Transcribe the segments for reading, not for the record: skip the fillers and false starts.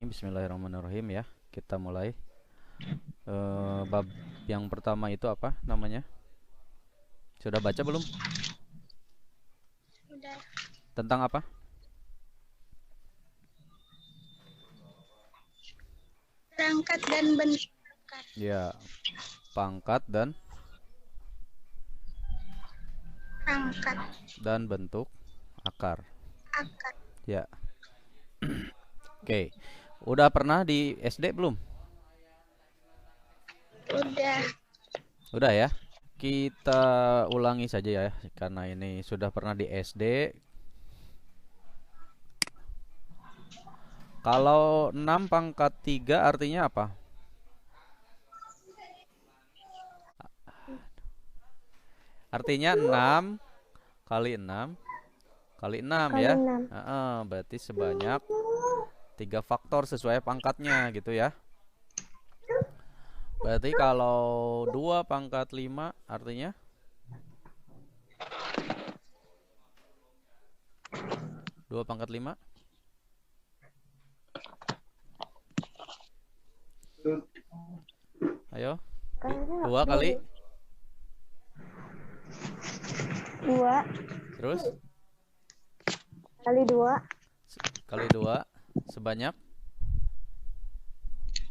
Bismillahirrahmanirrahim ya. Kita mulai. Bab yang pertama itu apa namanya? Sudah baca belum? Udah. Tentang apa? Perangkat dan bentuk akar. Ya, pangkat Perangkat bentuk akar. akar. Ya. Oke. Udah pernah di SD belum? Udah. Udah ya. Kita ulangi saja ya karena ini sudah pernah di SD. Kalau 6 pangkat 3 artinya apa? Artinya 6 kali 6 kali 6 Kali ya. 6. Berarti sebanyak 3 faktor sesuai pangkatnya gitu ya. Berarti kalau 2 pangkat 5 artinya 2 pangkat 5. Ayo. 2 kali 2 terus kali 2 kali 2 sebanyak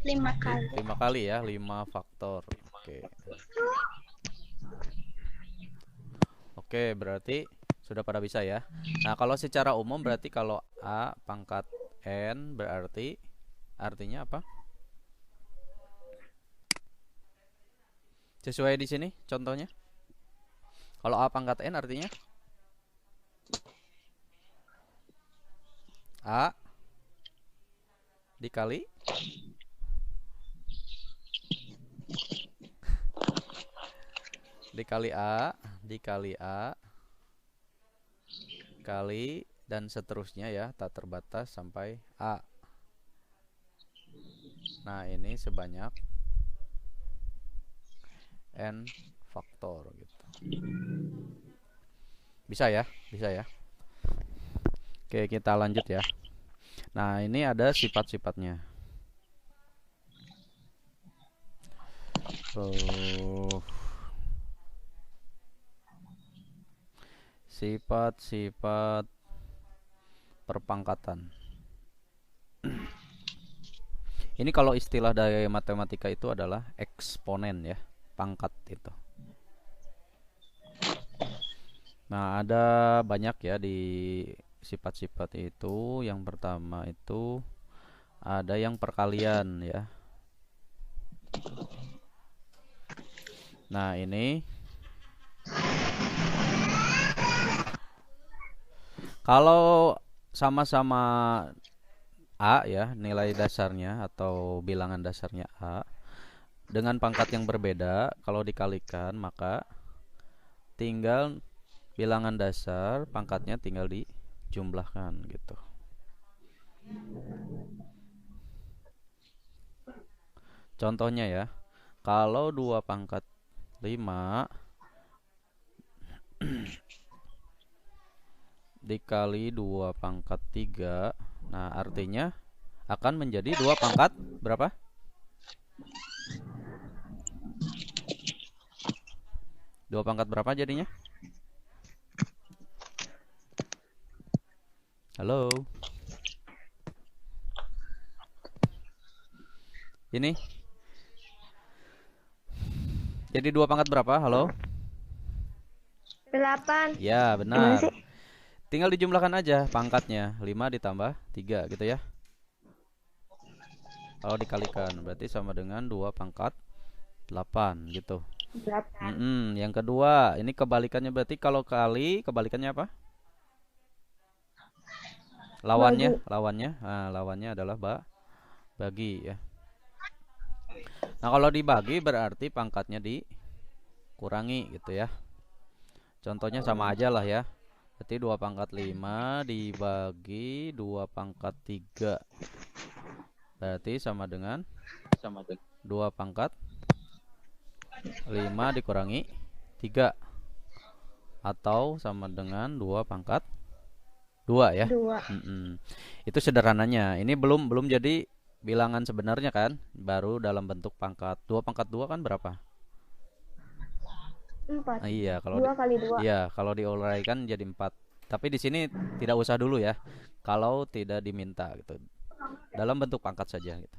5 kali. 5 kali ya, 5 faktor. Oke. Oke, berarti sudah pada bisa ya. Nah, kalau secara umum berarti kalau A pangkat N berarti artinya apa? Sesuai di sini contohnya. Kalau A pangkat N artinya A dikali dikali A kali dan seterusnya ya, tak terbatas sampai A. Nah, ini sebanyak N faktor gitu. Bisa ya? Bisa ya? Oke, kita lanjut ya. Nah, ini ada sifat-sifatnya. Sifat-sifat perpangkatan. Ini kalau istilah dari matematika itu adalah eksponen ya, pangkat itu. Nah, ada banyak ya di sifat-sifat itu. Yang pertama itu ada yang perkalian ya. Nah, ini kalau sama-sama A ya, nilai dasarnya atau bilangan dasarnya A dengan pangkat yang berbeda, kalau dikalikan maka tinggal bilangan dasar pangkatnya tinggal dijumlahkan gitu. Contohnya ya, kalau 2 pangkat 5 dikali 2 pangkat 3, nah artinya akan menjadi 2 pangkat berapa? 2 pangkat berapa jadinya? Halo. Ini jadi 2 pangkat berapa? Halo? 8. Ya, benar. Tinggal dijumlahkan aja pangkatnya. 5 ditambah 3 gitu ya. Kalau dikalikan berarti sama dengan 2 pangkat 8 gitu. 8. Yang kedua, ini kebalikannya berarti kalau kali kebalikannya apa? Lawannya, lawannya. Nah, lawannya adalah bagi ya. Nah, kalau dibagi berarti pangkatnya dikurangi gitu ya. Contohnya sama aja lah ya. Berarti 2 pangkat 5 dibagi 2 pangkat 3. Berarti sama dengan 2 pangkat 5 dikurangi 3. Atau sama dengan 2 pangkat 2 ya. 2. Itu sederhananya. Ini belum jadi bilangan sebenarnya kan, baru dalam bentuk pangkat. 2 pangkat 2 kan berapa? 4. Iya, 2 kali 2. iya, kalau diuraikan jadi 4. Tapi di sini tidak usah dulu ya. Kalau tidak diminta gitu. Dalam bentuk pangkat saja gitu.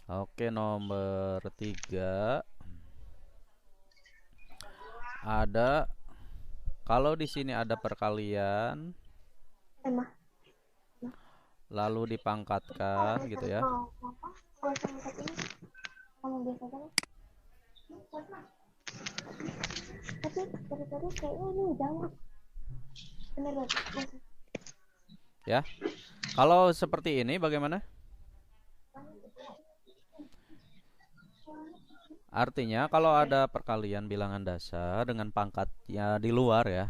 Oke, nomor 3 ada, kalau di sini ada perkalian lalu dipangkatkan gitu ya. Ya. Kalau seperti ini bagaimana? Artinya kalau ada perkalian bilangan dasar dengan pangkatnya di luar ya,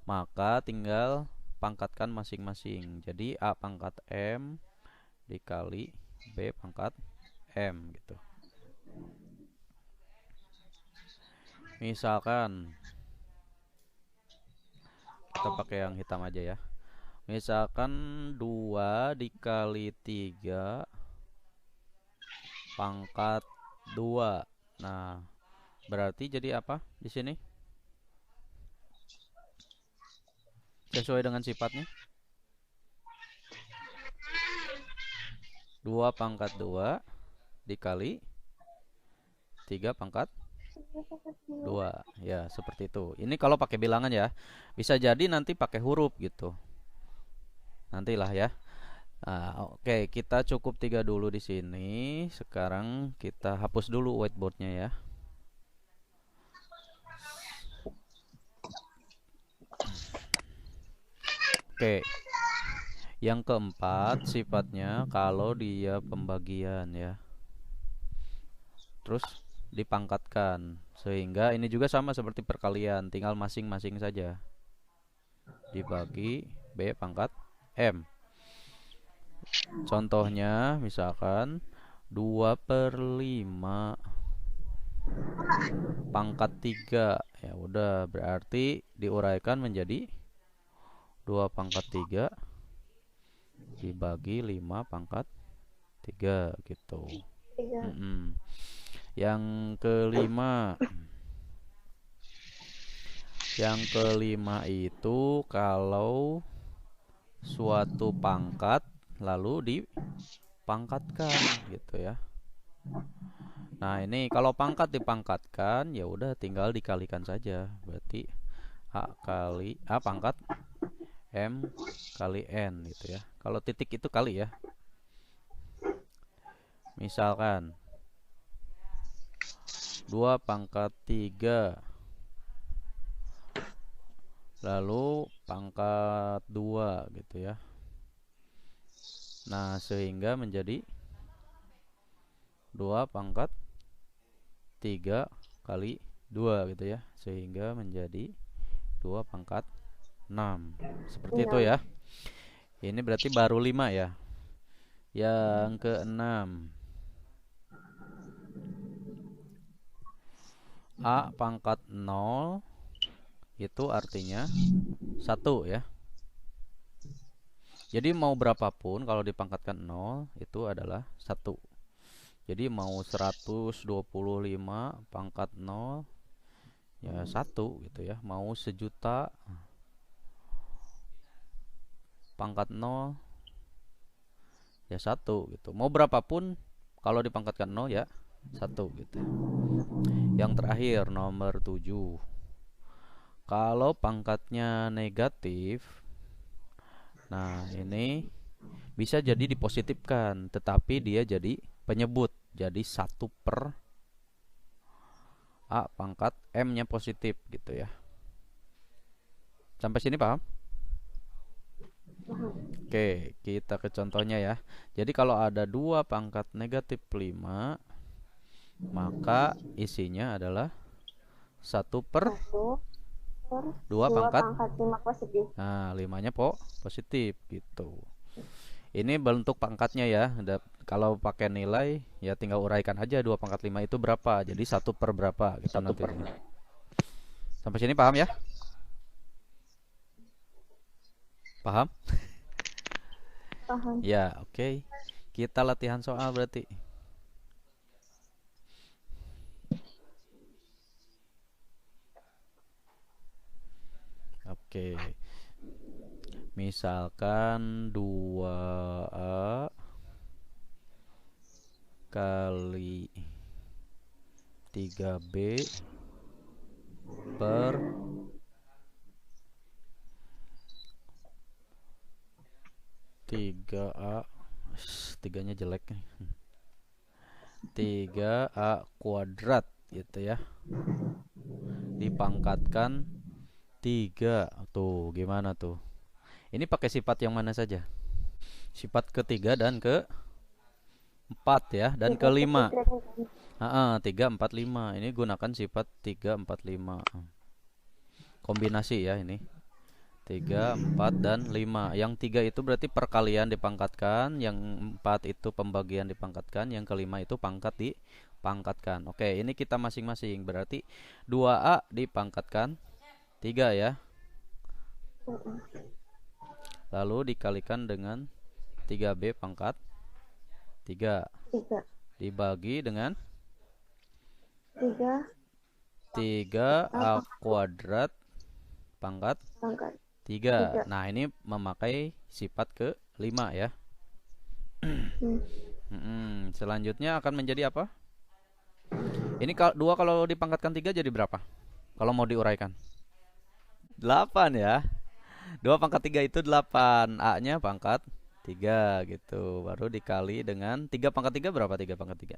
maka tinggal pangkatkan masing-masing. Jadi A pangkat M dikali B pangkat M gitu. Misalkan kita pakai yang hitam aja ya. Misalkan 2 dikali 3 pangkat 2. Nah, berarti jadi apa di sini? Sesuai dengan sifatnya. 2 pangkat 2 dikali 3 pangkat 2. Ya, seperti itu. Ini kalau pakai bilangan ya. Bisa jadi nanti pakai huruf gitu. Nantilah ya. Nah, oke, kita cukup 3 dulu di sini. Sekarang kita hapus dulu whiteboardnya ya. Oke. Yang keempat sifatnya kalau dia pembagian ya. Terus dipangkatkan. Sehingga ini juga sama seperti perkalian, tinggal masing-masing saja. Dibagi B pangkat M. Contohnya misalkan 2/5 pangkat 3. Ya udah, berarti diuraikan menjadi 2 pangkat 3 dibagi 5 pangkat 3 gitu. Yang kelima. Yang kelima itu kalau suatu pangkat lalu dipangkatkan gitu ya. Nah, ini kalau pangkat dipangkatkan ya udah tinggal dikalikan saja. Berarti A kali A pangkat M kali N gitu ya. Kalau titik itu kali ya. Misalkan 2 pangkat 3 lalu pangkat 2 gitu ya. Nah, sehingga menjadi 2 pangkat 3 kali 2 gitu ya. Sehingga menjadi 2 pangkat 6. Seperti itu ya. Ini berarti baru 5 ya. Yang keenam, A pangkat 0 itu artinya 1 ya. Jadi mau berapapun kalau dipangkatkan 0 itu adalah 1. Jadi mau 125 pangkat 0 ya 1 gitu ya. Mau 1.000.000 pangkat 0 ya 1 gitu. Mau berapapun kalau dipangkatkan 0 ya 1 gitu. Yang terakhir nomor 7. Kalau pangkatnya negatif, nah ini bisa jadi dipositifkan, tetapi dia jadi penyebut. Jadi 1 per A pangkat M-nya positif gitu ya. Sampai sini paham? Oke, kita ke contohnya ya. Jadi kalau ada 2 pangkat negatif 5, maka isinya adalah 1 per 2 pangkat 5 positif. Nah, 5-nya positif gitu. Ini bentuk pangkatnya ya. Kalau pakai nilai ya tinggal uraikan aja 2 pangkat 5 itu berapa. Jadi 1 per berapa gitu nanti. Sampai sini paham ya? Paham? Paham. Ya, oke. Kita latihan soal berarti. Oke. Misalkan 2A kali 3B per 3A, tiganya jelek nih, 3A kuadrat gitu ya, dipangkatkan 3. Tuh gimana tuh, ini pakai sifat yang mana saja? Sifat ketiga dan ke 4 ya, dan ke 5. 3, 4, 5. Ini gunakan sifat 3, 4, 5. Kombinasi ya ini. 3, 4, dan 5. Yang 3 itu berarti perkalian dipangkatkan, yang 4 itu pembagian dipangkatkan, yang kelima itu pangkat dipangkatkan. Oke, ini kita masing-masing. Berarti 2A dipangkatkan 3 ya. Lalu dikalikan dengan 3B pangkat 3. Dibagi dengan 3A kuadrat pangkat 3. Nah, ini memakai sifat ke 5 ya. Selanjutnya akan menjadi apa? Ini 2 kalau dipangkatkan 3 jadi berapa? Kalau mau diuraikan 8 ya. 2 pangkat 3 itu 8. A-nya pangkat 3 gitu. Baru dikali dengan 3 pangkat 3 berapa? 3 pangkat 3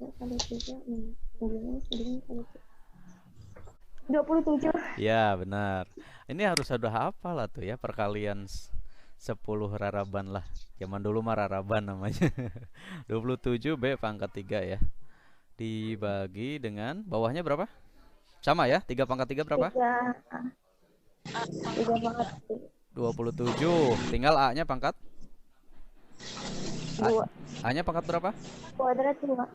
27. Ya benar. Ini harus ada hafal lah tuh ya, perkalian 10 raraban lah. Zaman dulu mah raraban namanya. 27B pangkat 3 ya. Dibagi dengan bawahnya berapa? Sama ya, 3 pangkat 3 berapa? 3 pangkat 27. Tinggal A-nya pangkat 2. A-nya pangkat berapa? Kuadrat 2.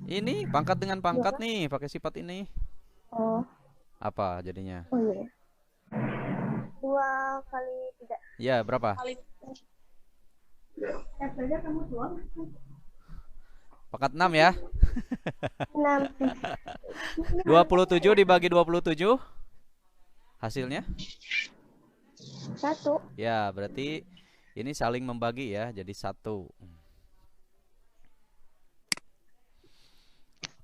Ini pangkat dengan pangkat nih, pakai sifat ini. Oh. Apa jadinya? Oh iya. 2 kali 3. Ya, berapa? Pangkat 6 ya. 6. 27 dibagi 27. Hasilnya? 1. Ya, berarti ini saling membagi ya, jadi 1.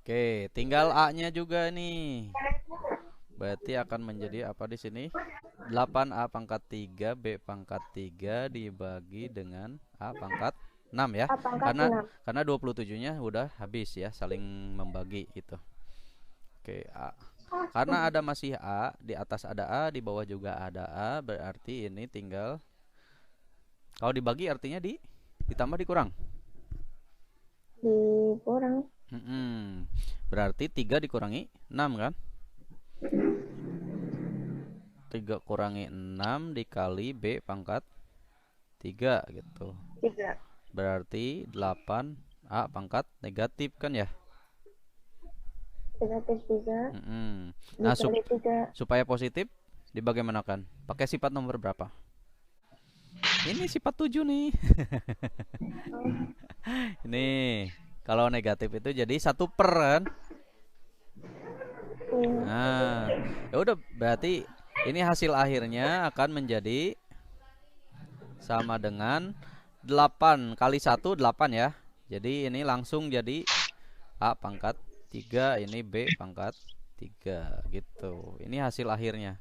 Oke, tinggal A-nya juga nih. Berarti akan menjadi apa di sini? 8A pangkat 3 B pangkat 3 dibagi dengan A pangkat 6 ya. Karena 27-nya udah habis ya, saling membagi itu. Oke, A. Karena ada masih A, di atas ada A, di bawah juga ada A, berarti ini tinggal, kalau dibagi artinya ditambah dikurang. Dikurang. Berarti 3 dikurangi 6 kan? 3 kurangi 6 dikali B pangkat 3 gitu. 3. Berarti 8A pangkat negatif kan ya? Negatif 3. Nah, supaya positif dibagaimanakan? Pakai sifat nomor berapa? Ini sifat 7 nih. Ini kalau negatif itu jadi 1 per kan? Nah, ya udah, berarti ini hasil akhirnya akan menjadi sama dengan 8 kali 1 8 ya. Jadi ini langsung jadi A pangkat 3, ini B pangkat 3 gitu. Ini hasil akhirnya.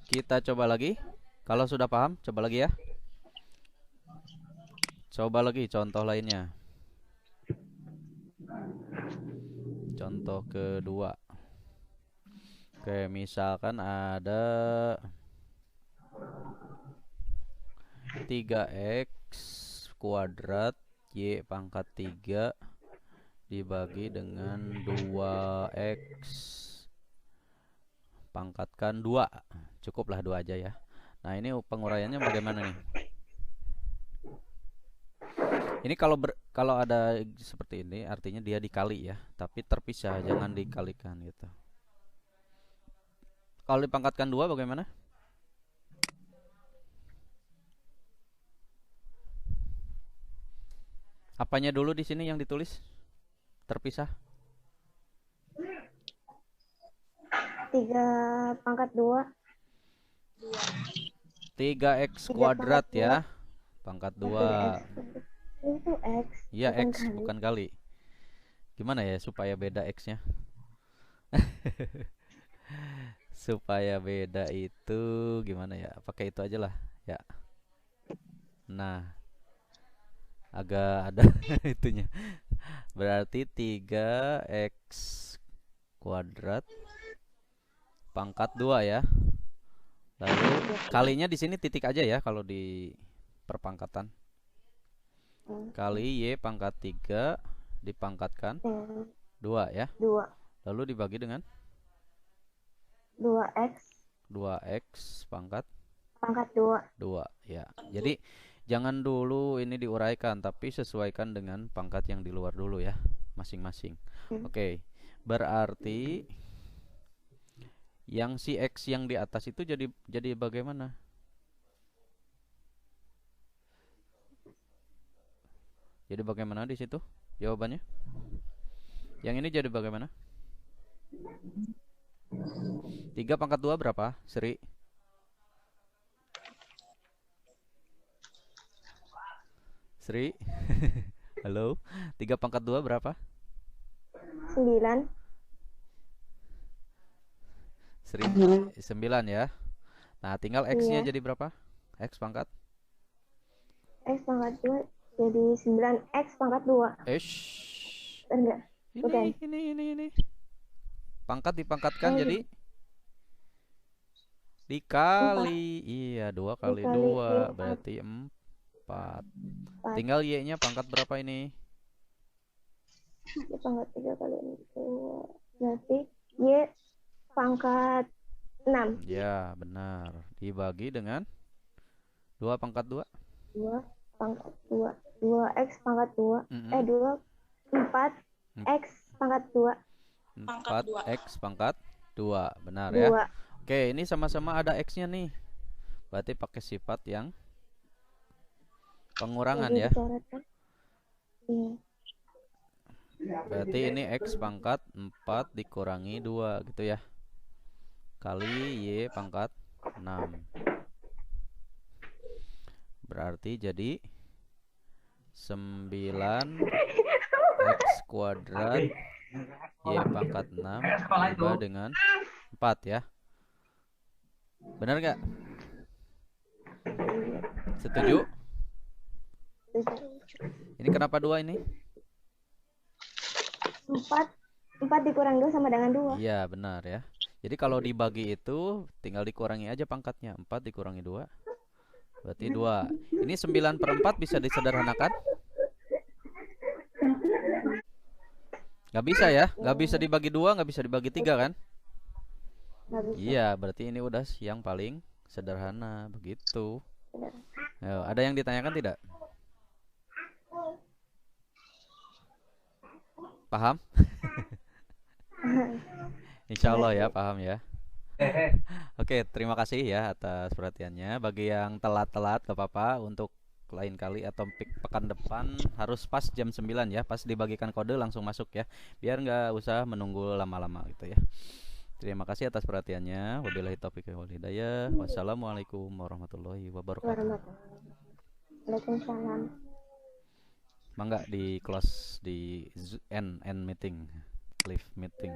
Kita coba lagi. Kalau sudah paham, coba lagi ya. Coba lagi contoh lainnya. Contoh kedua. Oke, misalkan ada 3x kuadrat y pangkat 3 dibagi dengan 2x pangkatkan 2. Cukuplah 2 aja ya. Nah, ini penguraiannya bagaimana nih? Ini kalau ada seperti ini artinya dia dikali ya, tapi terpisah, jangan dikalikan gitu. Kalau dipangkatkan 2 bagaimana? Apanya dulu di sini yang ditulis terpisah? 3 pangkat 2. 3x 3 kuadrat pangkat 2. ya. Pangkat 2. Itu X. Iya, bukan X kali. bukan kali. Gimana ya supaya beda X-nya? Supaya beda itu gimana ya? Pakai itu aja lah ya. Nah, agak ada itunya. Berarti 3x kuadrat pangkat 2 ya. Lalu kalinya di sini titik aja ya kalau di perpangkatan. Kali Y pangkat 3 dipangkatkan 2 ya. 2. Lalu dibagi dengan 2X 2x pangkat 2. 2 ya. Jadi jangan dulu ini diuraikan, tapi sesuaikan dengan pangkat yang di luar dulu ya, masing-masing. Oke. Berarti yang si X yang di atas itu jadi bagaimana? Jadi bagaimana di situ jawabannya? Yang ini jadi bagaimana? 3 pangkat 2 berapa, Sri? Sri? Halo? 3 pangkat 2 berapa? 9. Sri 9 ya. Nah, tinggal X-nya Iya. jadi berapa? X pangkat? X pangkat 2 jadi 9X pangkat 2. Enggak. Bukan. Ini. Pangkat dipangkatkan Oh, jadi dikali. Iya, 2 kali Dikali 2 4. berarti 4. Tinggal Y-nya pangkat berapa ini? Y pangkat 3 kali 2. Berarti Y pangkat 6. Ya, benar. Dibagi dengan 2 pangkat 2. 2 pangkat 2. 2X pangkat 2. 4 X pangkat 2. 4x pangkat 2. Benar 2. ya. Oke, ini sama-sama ada X-nya nih. Berarti pakai sifat yang pengurangan Jadi ya. dicoretkan. Iya. Berarti ini X pangkat 4 dikurangi 2 gitu ya. Kali Y pangkat 6. Berarti jadi 9x kuadrat Y pangkat 6 ditambah dengan 4 ya. Benar gak? Setuju? Ini kenapa 2 ini? 4 dikurang 2 sama dengan 2. Iya, benar ya. Jadi kalau dibagi itu tinggal dikurangi aja pangkatnya. 4 dikurangi 2 berarti 2. Ini 9/4 bisa disederhanakan? Gak bisa ya? Gak bisa dibagi 2, gak bisa dibagi 3 kan? Iya, berarti ini udah yang paling sederhana. Begitu. Ayo, ada yang ditanyakan tidak? Paham? Insya Allah ya, paham ya. Oke, terima kasih ya atas perhatiannya. Bagi yang telat-telat gak apa-apa, untuk lain kali atau pekan depan harus pas jam 9 ya. Pas dibagikan kode langsung masuk ya, biar nggak usah menunggu lama-lama gitu ya. Terima kasih atas perhatiannya. Wabillahi taufiq wal hidayah. Wassalamualaikum warahmatullahi wabarakatuh. Waalaikumsalam. Mangga di close di end meeting, leave meeting.